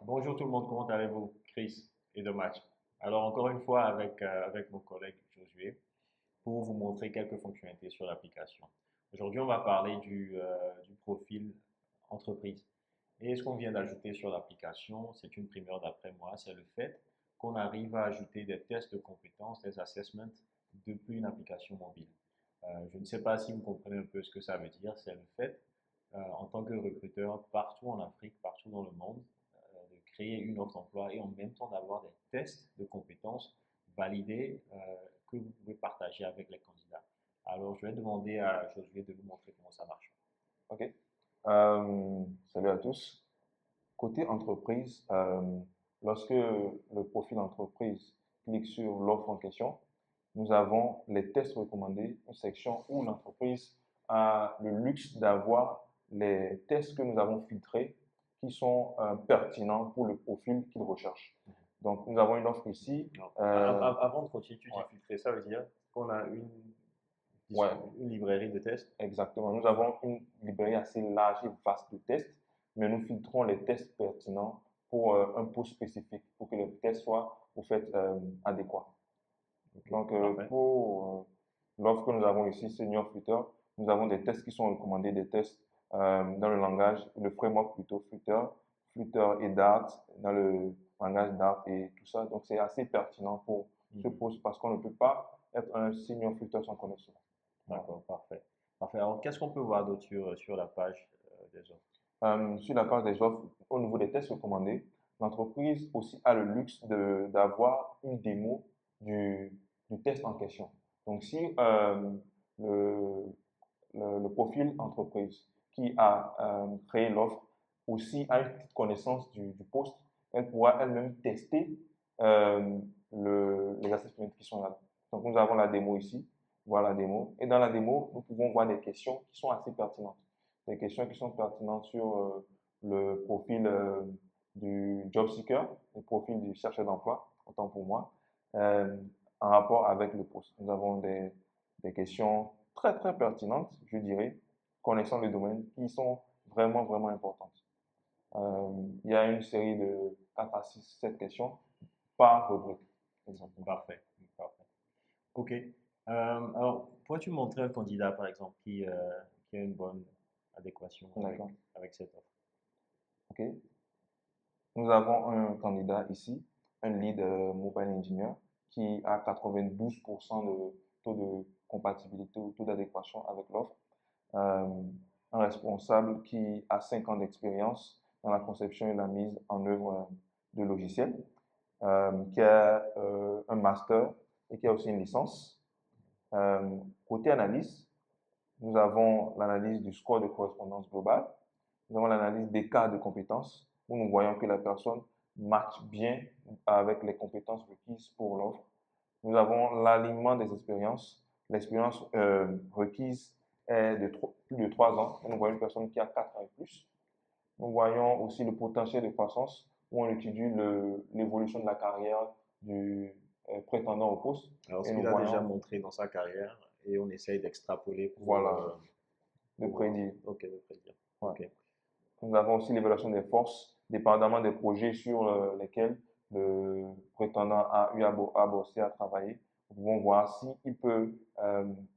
Bonjour tout le monde, comment allez-vous? Chris et Dommage. Alors encore une fois avec mon collègue Josué pour vous montrer quelques fonctionnalités sur l'application. Aujourd'hui on va parler du profil entreprise. Et ce qu'on vient d'ajouter sur l'application, c'est une primeur d'après moi, c'est le fait qu'on arrive à ajouter des tests de compétences, des assessments depuis une application mobile. Je ne sais pas si vous comprenez un peu ce que ça veut dire, c'est le fait en tant que recruteur partout en Afrique, partout dans le monde, de créer une offre d'emploi et en même temps d'avoir des tests de compétences validés que vous pouvez partager avec les candidats. Alors, je vais demander à Josué de nous montrer comment ça marche. OK. Salut à tous. Côté entreprise, lorsque le profil entreprise clique sur l'offre en question, nous avons les tests recommandés, une section où l'entreprise a le luxe d'avoir les tests que nous avons filtrés qui sont pertinents pour le profil qu'il recherche. Donc, nous avons une offre ici. Avant de continuer, tu dis Ouais, filtrer, ça veut dire qu'on a ouais, une librairie de tests. exactement. Nous avons une librairie assez large et vaste de tests, mais nous filtrons les tests pertinents pour un poste spécifique, pour que le test soit au fait adéquat. Ok, Donc, parfait. pour l'offre que nous avons ici, Senior Flutter, nous avons des tests qui sont recommandés, des tests dans le langage, le framework plutôt Flutter, Flutter et Dart, dans le langage Dart et tout ça. Donc, c'est assez pertinent pour ce Mhm. poste parce qu'on ne peut pas être un Senior Flutter sans connaître cela. Voilà. D'accord, parfait. Parfait. Alors, qu'est-ce qu'on peut voir d'autre sur la page des offres? Sur la page des offres, au niveau des tests recommandés, l'entreprise aussi a le luxe d'avoir une démo du test en question. Donc, si le, le profil entreprise qui a créé l'offre aussi a une petite connaissance du poste, elle pourra elle-même tester les assessments qui sont là. Donc, nous avons la démo ici. Voilà la démo. Et dans la démo, nous pouvons voir des questions qui sont assez pertinentes. Des questions qui sont pertinentes sur le profil du job seeker, le profil du chercheur d'emploi, autant pour moi, euh, en rapport avec le poste. Nous avons des questions très, très pertinentes, je dirais, connaissant le domaine, qui sont vraiment, vraiment importantes. Il y a une série de 4 à 6, 7 questions par rubrique. Exactement. Parfait, parfait. OK. Alors, pourrais-tu montrer un candidat, par exemple, qui a une bonne adéquation D'accord. avec cette offre? OK. Nous avons un candidat ici, un lead mobile engineer, qui a 92% de taux de compatibilité ou taux d'adéquation avec l'offre. Euh, un responsable qui a 5 ans d'expérience dans la conception et la mise en œuvre de logiciels, qui a un master et qui a aussi une licence. Côté analyse, nous avons l'analyse du score de correspondance globale. Nous avons l'analyse des cas de compétences, où nous voyons que la personne matche bien avec les compétences requises pour l'offre. Nous avons l'alignement des expériences. L'expérience requise est de plus de 3 ans. Nous voyons une personne qui a 4 ans et plus. Nous voyons aussi le potentiel de croissance, où on étudie l'évolution de la carrière du prétendant au poste. Alors, Et ce nous qu'il a déjà voyons, montré dans sa carrière, et on essaye d'extrapoler voilà, de pour, prédire. OK, de prédire. Ouais. OK. Nous avons aussi l'évaluation des forces, dépendamment des projets sur lesquels le prétendant a eu à bosser, à travailler. Nous pouvons voir s'il peut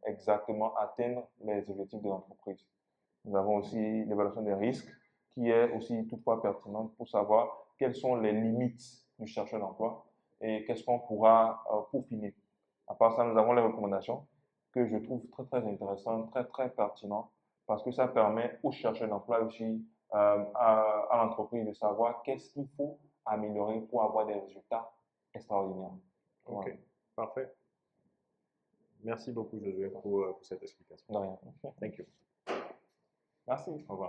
exactement atteindre les objectifs de l'entreprise. Nous avons aussi l'évaluation des risques, qui est aussi toutefois pertinente pour savoir quelles sont les limites du chercheur d'emploi et qu'est-ce qu'on pourra peaufiner. À part ça, nous avons les recommandations que je trouve très, très intéressantes, très, très pertinentes, parce que ça permet aux chercheurs d'emploi aussi à l'entreprise de savoir qu'est-ce qu'il faut améliorer pour avoir des résultats extraordinaires. Voilà. OK. Parfait. Merci beaucoup, Josué, pour cette explication. De rien. Thank you. Merci. Au revoir.